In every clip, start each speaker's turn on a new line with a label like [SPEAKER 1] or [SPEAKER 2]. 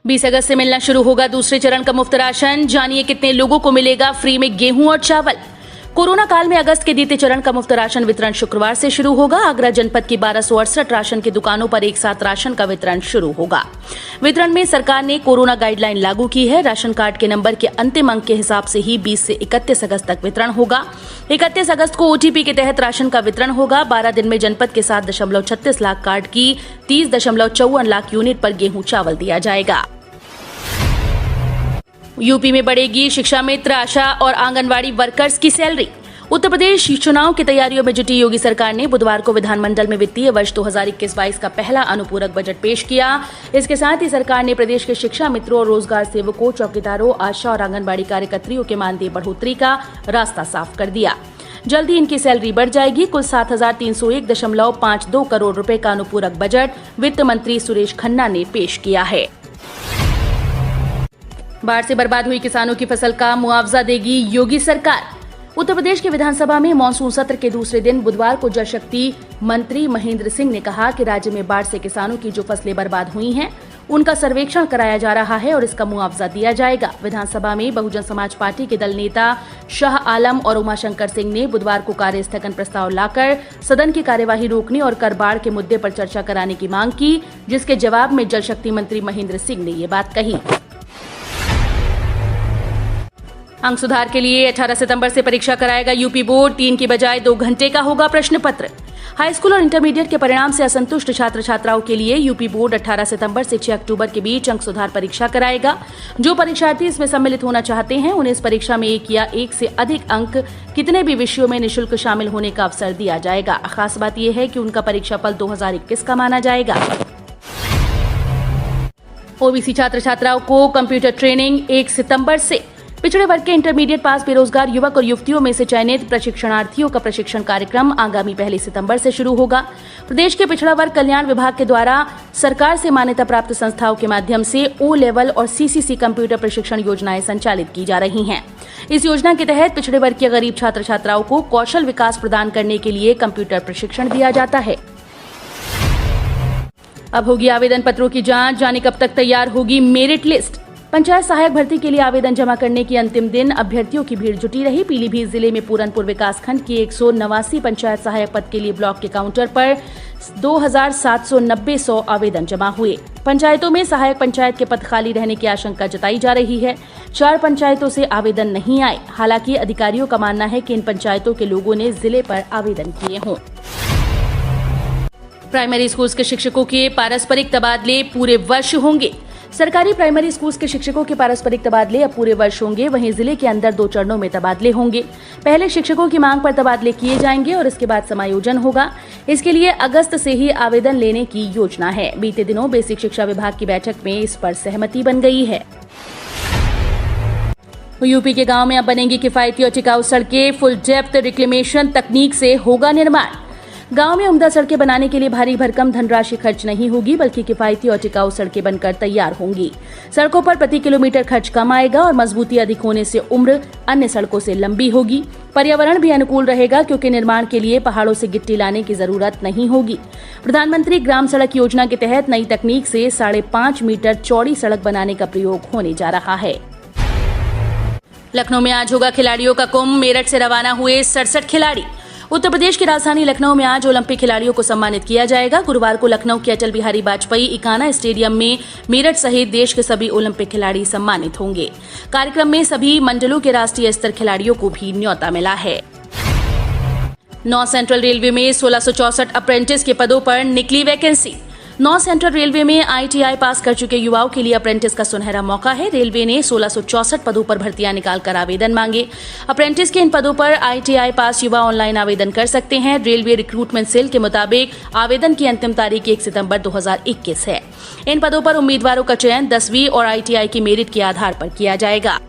[SPEAKER 1] 20 अगस्त से मिलना शुरू होगा दूसरे चरण का मुफ्त राशन। जानिए कितने लोगों को मिलेगा फ्री में गेहूं और चावल। कोरोना काल में अगस्त के द्वितीय चरण का मुफ्त राशन वितरण शुक्रवार से शुरू होगा। आगरा जनपद की 1268 राशन की दुकानों पर एक साथ राशन का वितरण शुरू होगा। वितरण में सरकार ने कोरोना गाइडलाइन लागू की है। राशन कार्ड के नंबर के अंतिम अंक के हिसाब से ही 20 से 31 अगस्त तक वितरण होगा। 31 अगस्त को ओटीपी के तहत राशन का वितरण होगा। 12 दिन में जनपद के 7.36 लाख कार्ड की 30.54 लाख यूनिट पर गेहूं चावल दिया जाएगा। यूपी में बढ़ेगी शिक्षा मित्र, आशा और आंगनवाड़ी वर्कर्स की सैलरी। उत्तर प्रदेश चुनाव की तैयारियों में जुटी योगी सरकार ने बुधवार को विधानमंडल में वित्तीय वर्ष 2021-22 का पहला अनुपूरक बजट पेश किया। इसके साथ ही सरकार ने प्रदेश के शिक्षा मित्रों और रोजगार सेवकों, चौकीदारों, आशा और आंगनबाड़ी कार्यकर्त्रियों के मानदेय बढ़ोतरी का रास्ता साफ कर दिया। जल्द ही इनकी सैलरी बढ़ जाएगी। कुल 7,301.52 करोड़ रुपए का अनुपूरक बजट वित्त मंत्री सुरेश खन्ना ने पेश किया है। बाढ़ से बर्बाद हुई किसानों की फसल का मुआवजा देगी योगी सरकार। उत्तर प्रदेश की विधानसभा में मानसून सत्र के दूसरे दिन बुधवार को जल शक्ति मंत्री महेंद्र सिंह ने कहा कि राज्य में बाढ़ से किसानों की जो फसलें बर्बाद हुई हैं, उनका सर्वेक्षण कराया जा रहा है और इसका मुआवजा दिया जाएगा। विधानसभा में बहुजन समाज पार्टी के दल नेता शाह आलम और उमाशंकर सिंह ने बुधवार को कार्य स्थगन प्रस्ताव लाकर सदन की कार्यवाही रोकने और कर बाढ़ के मुद्दे पर चर्चा कराने की मांग की, जिसके जवाब में जल शक्ति मंत्री महेंद्र सिंह ने ये बात कही। अंक सुधार के लिए 18 सितंबर से परीक्षा कराएगा यूपी बोर्ड। 3 की बजाय 2 घंटे का होगा प्रश्न पत्र। हाई स्कूल और इंटरमीडिएट के परिणाम से असंतुष्ट छात्र छात्राओं के लिए यूपी बोर्ड 18 सितंबर से 6 अक्टूबर के बीच अंक सुधार परीक्षा कराएगा। जो परीक्षार्थी इसमें सम्मिलित होना चाहते हैं, उन्हें इस परीक्षा में 1 या 1 से अधिक अंक कितने भी विषयों में निःशुल्क शामिल होने का अवसर दिया जाएगा। खास बात यह है कि उनका परीक्षाफल 2021 का माना जाएगा। ओबीसी छात्र छात्राओं को कंप्यूटर ट्रेनिंग 1 सितंबर से। पिछड़े वर्ग के इंटरमीडिएट पास बेरोजगार युवक और युवतियों में से चयनित प्रशिक्षणार्थियों का प्रशिक्षण कार्यक्रम आगामी 1 सितंबर से शुरू होगा। प्रदेश के पिछड़ा वर्ग कल्याण विभाग के द्वारा सरकार से मान्यता प्राप्त संस्थाओं के माध्यम से ओ लेवल और सीसीसी कंप्यूटर प्रशिक्षण योजनाएं संचालित की जा रही हैं। इस योजना के तहत पिछड़े वर्ग के गरीब छात्र छात्राओं को कौशल विकास प्रदान करने के लिए कंप्यूटर प्रशिक्षण दिया जाता है। अब होगी आवेदन पत्रों की जांच। जाने कब तक तैयार होगी मेरिट लिस्ट। पंचायत सहायक भर्ती के लिए आवेदन जमा करने की अंतिम दिन अभ्यर्थियों की भीड़ जुटी रही। पीलीभीत जिले में पूरनपुर विकासखंड की 189 पंचायत सहायक पद के लिए ब्लॉक के काउंटर पर 2,790 आवेदन जमा हुए। पंचायतों में सहायक पंचायत के पद खाली रहने की आशंका जताई जा रही है। 4 पंचायतों से आवेदन नहीं आए। हालांकि अधिकारियों का मानना है कि इन पंचायतों के लोगों ने जिले पर आवेदन किए हों। प्राइमरी स्कूल्स के शिक्षकों के पारस्परिक तबादले पूरे वर्ष होंगे। सरकारी प्राइमरी स्कूल्स के शिक्षकों के पारस्परिक तबादले अब पूरे वर्ष होंगे। वहीं जिले के अंदर 2 चरणों में तबादले होंगे। पहले शिक्षकों की मांग पर तबादले किए जाएंगे और इसके बाद समायोजन होगा। इसके लिए अगस्त से ही आवेदन लेने की योजना है। बीते दिनों बेसिक शिक्षा विभाग की बैठक में इस पर सहमति बन गई है। यूपी के गांव में अब बनेंगी किफायती और टिकाऊ सड़कें। फुल डेप्थ रिक्लेमेशन तकनीक से होगा निर्माण। गांव में उम्दा सड़कें बनाने के लिए भारी भरकम धनराशि खर्च नहीं होगी, बल्कि किफायती और टिकाऊ सड़कें बनकर तैयार होंगी। सड़कों पर प्रति किलोमीटर खर्च कम आएगा और मजबूती अधिक होने से उम्र अन्य सड़कों से लंबी होगी। पर्यावरण भी अनुकूल रहेगा, क्योंकि निर्माण के लिए पहाड़ों से गिट्टी लाने की जरूरत नहीं होगी। प्रधानमंत्री ग्राम सड़क योजना के तहत नई तकनीक से 5.5 मीटर चौड़ी सड़क बनाने का प्रयोग होने जा रहा है। लखनऊ में आज होगा खिलाड़ियों का कुंभ। मेरठ से रवाना हुए 67 खिलाड़ी। उत्तर प्रदेश की राजधानी लखनऊ में आज ओलंपिक खिलाड़ियों को सम्मानित किया जाएगा। गुरुवार को लखनऊ के अटल बिहारी वाजपेयी इकाना स्टेडियम में मेरठ सहित देश के सभी ओलंपिक खिलाड़ी सम्मानित होंगे। कार्यक्रम में सभी मंडलों के राष्ट्रीय स्तर खिलाड़ियों को भी न्योता मिला है। नॉर्थ सेंट्रल रेलवे में 1664 अप्रेंटिस के पदों पर निकली वैकेंसी। नॉर्थ सेंट्रल रेलवे में आईटीआई पास कर चुके युवाओं के लिए अप्रेंटिस का सुनहरा मौका है। रेलवे ने 1664 पदों पर भर्तियां निकालकर आवेदन मांगे। अप्रेंटिस के इन पदों पर आईटीआई पास युवा ऑनलाइन आवेदन कर सकते हैं। रेलवे रिक्रूटमेंट सेल के मुताबिक आवेदन की अंतिम तारीख 1 सितंबर 2021 है। इन पदों पर उम्मीदवारों का चयन 10वीं और आईटीआई की मेरिट के आधार पर किया जाएगा।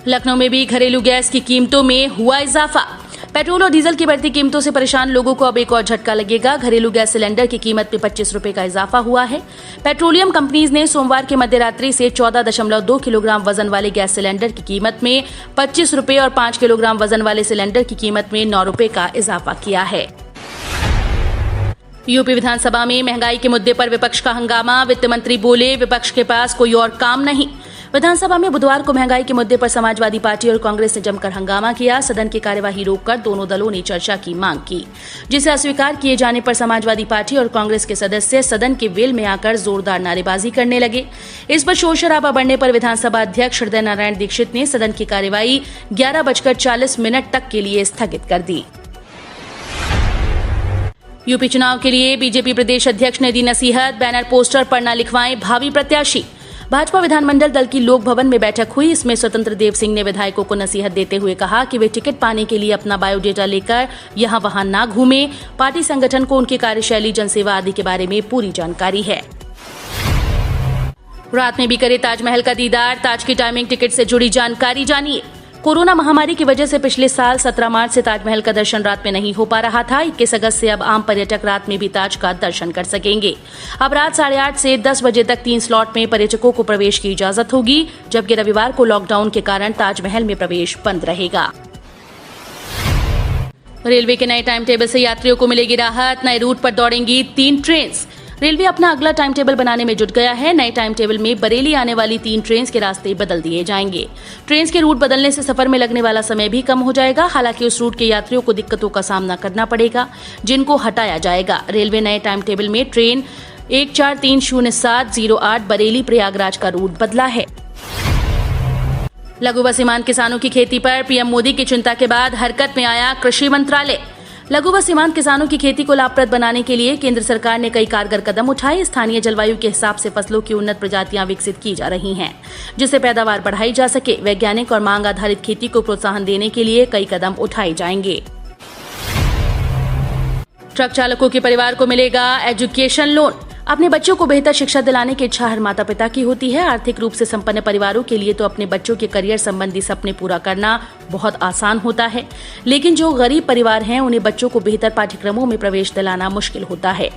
[SPEAKER 1] लखनऊ में भी घरेलू गैस की कीमतों में हुआ इजाफा। पेट्रोल और डीजल की बढ़ती कीमतों से परेशान लोगों को अब एक और झटका लगेगा। घरेलू गैस सिलेंडर की कीमत में 25 रुपए का इजाफा हुआ है। पेट्रोलियम कंपनीज ने सोमवार के मध्यरात्रि से 14.2 किलोग्राम वजन वाले गैस सिलेंडर की कीमत में 25 रुपए और 5 किलोग्राम वजन वाले सिलेंडर की कीमत में 9 रुपए का इजाफा किया है। यूपी विधानसभा में महंगाई के मुद्दे पर विपक्ष का हंगामा। वित्त मंत्री बोले, विपक्ष के पास कोई और काम नहीं। विधानसभा में बुधवार को महंगाई के मुद्दे पर समाजवादी पार्टी और कांग्रेस ने जमकर हंगामा किया। सदन की कार्यवाही रोककर दोनों दलों ने चर्चा की मांग की, जिसे अस्वीकार किए जाने पर समाजवादी पार्टी और कांग्रेस के सदस्य सदन के वेल में आकर जोरदार नारेबाजी करने लगे। इस पर शोर शराबा बढ़ने पर विधानसभा अध्यक्ष हृदय नारायण दीक्षित ने सदन की कार्यवाही 11:40 तक के लिए स्थगित कर दी। यूपी चुनाव के लिए बीजेपी प्रदेश अध्यक्ष ने दी नसीहत। बैनर पोस्टर पर न लिखवाएं भावी प्रत्याशी। भाजपा विधानमंडल दल की लोक भवन में बैठक हुई। इसमें स्वतंत्र देव सिंह ने विधायकों को नसीहत देते हुए कहा कि वे टिकट पाने के लिए अपना बायोडेटा लेकर यहां वहां ना घूमें। पार्टी संगठन को उनकी कार्यशैली, जनसेवा आदि के बारे में पूरी जानकारी है। रात में भी करे ताजमहल का दीदार। ताज की टाइमिंग टिकट से जुड़ी जानकारी जानिए। कोरोना महामारी की वजह से पिछले साल 17 मार्च से ताजमहल का दर्शन रात में नहीं हो पा रहा था। 21 अगस्त से अब आम पर्यटक रात में भी ताज का दर्शन कर सकेंगे। अब रात 8:30 से 10 बजे तक 3 स्लॉट में पर्यटकों को प्रवेश की इजाजत होगी, जबकि रविवार को लॉकडाउन के कारण ताजमहल में प्रवेश बंद रहेगा। रेलवे के नए टाइम टेबल से यात्रियों को मिलेगी राहत। नए रूट पर दौड़ेंगी 3 ट्रेन। रेलवे अपना अगला टाइम टेबल बनाने में जुट गया है। नए टाइम टेबल में बरेली आने वाली 3 ट्रेन के रास्ते बदल दिए जाएंगे। ट्रेन के रूट बदलने से सफर में लगने वाला समय भी कम हो जाएगा। हालांकि उस रूट के यात्रियों को दिक्कतों का सामना करना पड़ेगा, जिनको हटाया जाएगा। रेलवे नए टाइम टेबल में ट्रेन 14307008 बरेली प्रयागराज का रूट बदला है। लघु व सीमांत किसानों की खेती पर पीएम मोदी की चिंता के बाद हरकत में आया कृषि मंत्रालय। लघु व सीमांत किसानों की खेती को लाभप्रद बनाने के लिए केंद्र सरकार ने कई कारगर कदम उठाए। स्थानीय जलवायु के हिसाब से फसलों की उन्नत प्रजातियां विकसित की जा रही हैं, जिससे पैदावार बढ़ाई जा सके। वैज्ञानिक और मांग आधारित खेती को प्रोत्साहन देने के लिए कई कदम उठाए जाएंगे। ट्रक चालकों के परिवार को मिलेगा एजुकेशन लोन। अपने बच्चों को बेहतर शिक्षा दिलाने की इच्छा हर माता पिता की होती है। आर्थिक रूप से संपन्न परिवारों के लिए तो अपने बच्चों के करियर संबंधी सपने पूरा करना बहुत आसान होता है, लेकिन जो गरीब परिवार हैं उन्हें बच्चों को बेहतर पाठ्यक्रमों में प्रवेश दिलाना मुश्किल होता है।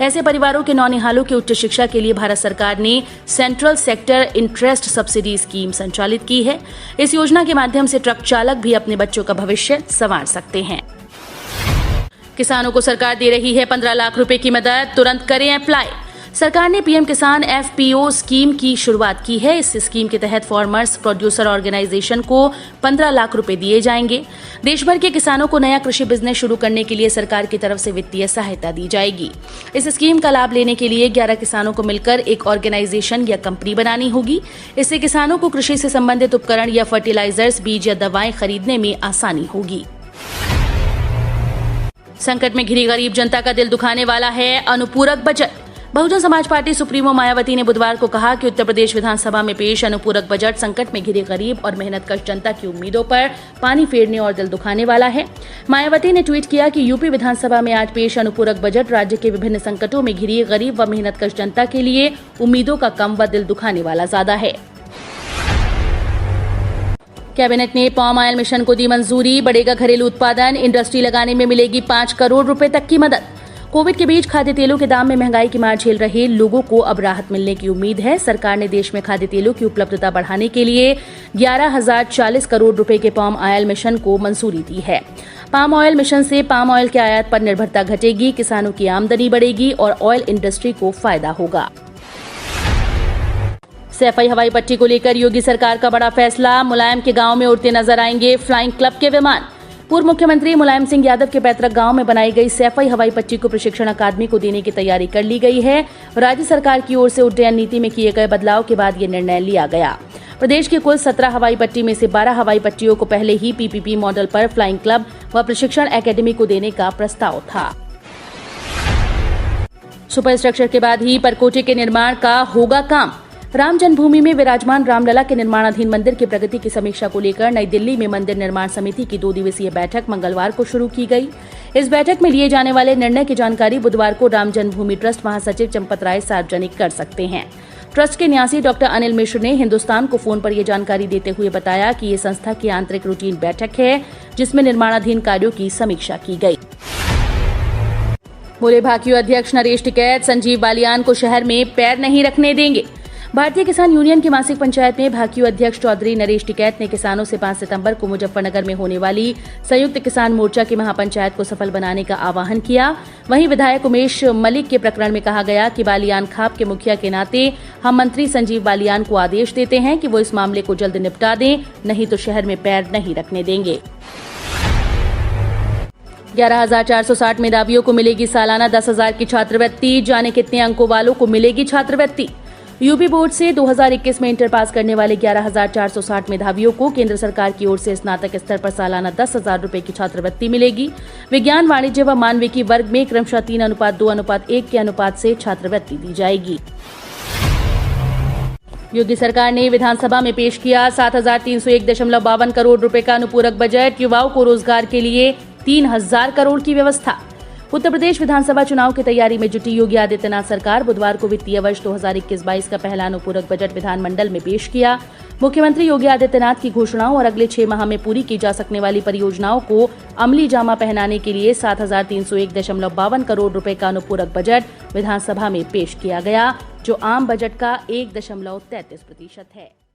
[SPEAKER 1] ऐसे परिवारों के नौनिहालों की उच्च शिक्षा के लिए भारत सरकार ने central sector interest subsidy scheme संचालित की है। इस योजना के माध्यम से ट्रक चालक भी अपने बच्चों का भविष्य संवार सकते हैं। किसानों को सरकार दे रही है 15 लाख रुपए की मदद, तुरंत करें अप्लाई। सरकार ने पीएम किसान FPO स्कीम की शुरुआत की है। इस स्कीम के तहत फार्मर्स प्रोड्यूसर ऑर्गेनाइजेशन को 15 लाख रुपए दिए जाएंगे। देश भर के किसानों को नया कृषि बिजनेस शुरू करने के लिए सरकार की तरफ से वित्तीय सहायता दी जाएगी। इस स्कीम का लाभ लेने के लिए 11 किसानों को मिलकर एक ऑर्गेनाइजेशन या कंपनी बनानी होगी। इससे किसानों को कृषि से संबंधित उपकरण या फर्टिलाइजर्स, बीज या दवाएं खरीदने में आसानी होगी। संकट में घिरी गरीब जनता का दिल दुखाने वाला है अनुपूरक budget. Bahujan Samaj party supremo Mayawati ने बुधवार को कहा कि उत्तर प्रदेश विधानसभा में पेश अनुपूरक बजट संकट में घिरी गरीब और मेहनतकश जनता की उम्मीदों पर पानी फेरने और दिल दुखाने वाला है। मायावती ने ट्वीट किया कि यूपी विधानसभा में आज पेश अनुपूरक बजट राज्य के विभिन्न संकटों में घिरी गरीब व मेहनतकश जनता के लिए उम्मीदों का कम व दिल दुखाने वाला ज्यादा है। कैबिनेट ने पाम ऑयल मिशन को दी मंजूरी। बढ़ेगा घरेलू उत्पादन, इंडस्ट्री लगाने में मिलेगी 5 करोड़ रुपए तक की मदद। कोविड के बीच खाद्य तेलों के दाम में महंगाई की मार झेल रहे लोगों को अब राहत मिलने की उम्मीद है। सरकार ने देश में खाद्य तेलों की उपलब्धता बढ़ाने के लिए 11,040 करोड़ रुपए के पाम ऑयल मिशन को मंजूरी दी है। पाम ऑयल मिशन से पाम ऑयल के आयात पर निर्भरता घटेगी, किसानों की आमदनी बढ़ेगी और ऑयल इंडस्ट्री को फायदा होगा। सैफई हवाई पट्टी को लेकर योगी सरकार का बड़ा फैसला। मुलायम के गांव में उड़ते नजर आएंगे फ्लाइंग क्लब के विमान। पूर्व मुख्यमंत्री मुलायम सिंह यादव के पैतृक गांव में बनाई गई सैफई हवाई पट्टी को प्रशिक्षण अकादमी को देने की तैयारी कर ली गई है। राज्य सरकार की ओर से उड्डयन नीति में किए गए बदलाव के बाद ये निर्णय लिया गया। प्रदेश की कुल 17 हवाई पट्टी में से 12 हवाई पट्टियों को पहले ही PPP मॉडल पर फ्लाइंग क्लब व प्रशिक्षण अकादमी को देने का प्रस्ताव था। सुपर स्ट्रक्चर के बाद ही परकोटे के निर्माण का होगा काम। राम जन्मभूमि में विराजमान रामलला के निर्माणाधीन मंदिर की प्रगति की समीक्षा को लेकर नई दिल्ली में मंदिर निर्माण समिति की 2 दिवसीय बैठक मंगलवार को शुरू की गई। इस बैठक में लिए जाने वाले निर्णय की जानकारी बुधवार को राम जन्मभूमि ट्रस्ट महासचिव चंपत राय सार्वजनिक कर सकते हैं। ट्रस्ट के न्यासी डॉक्टर अनिल मिश्र ने हिंदुस्तान को फोन पर यह जानकारी देते हुए बताया कि ये संस्था की आंतरिक रूटीन बैठक है, जिसमें निर्माणाधीन कार्यों की समीक्षा की गई। बोले भाकियू अध्यक्ष नरेश टिकैत, संजीव बालियान को शहर में पैर नहीं रखने देंगे। भारतीय किसान यूनियन की मासिक पंचायत में भाकियू अध्यक्ष चौधरी नरेश टिकैत ने किसानों से 5 सितंबर को मुजफ्फरनगर में होने वाली संयुक्त किसान मोर्चा की महापंचायत को सफल बनाने का आह्वान किया। वहीं विधायक उमेश मलिक के प्रकरण में कहा गया कि बालियान खाप के मुखिया के नाते हम मंत्री संजीव बालियान को आदेश देते हैं कि वो इस मामले को जल्द निपटा दें, नहीं तो शहर में पैर नहीं रखने देंगे। 11,460 मेधावियों को मिलेगी सालाना 10,000 की छात्रवृत्ति। जाने कितने अंकों वालों को मिलेगी छात्रवृत्ति। यूपी बोर्ड से 2021 में इंटर पास करने वाले 11,460 मेधावियों को केंद्र सरकार की ओर से स्नातक स्तर पर सालाना 10,000 रुपए की छात्रवृत्ति मिलेगी। विज्ञान, वाणिज्य व मानविकी वर्ग में क्रमशः 3:2:1 के अनुपात से छात्रवृत्ति दी जाएगी। योगी सरकार ने विधानसभा में पेश किया 7,301.52 करोड़ रुपए का अनुपूरक बजट। युवाओं को रोजगार के लिए 3,000 करोड़ की व्यवस्था। उत्तर प्रदेश विधानसभा चुनाव की तैयारी में जुटी योगी आदित्यनाथ सरकार बुधवार को वित्तीय वर्ष 2021-22 का पहला अनुपूरक बजट विधानमंडल में पेश किया। मुख्यमंत्री योगी आदित्यनाथ की घोषणाओं और अगले 6 माह में पूरी की जा सकने वाली परियोजनाओं को अमली जामा पहनाने के लिए 7,301.52 करोड़ रुपए का अनुपूरक बजट विधानसभा में पेश किया गया, जो आम बजट का 1.33% है।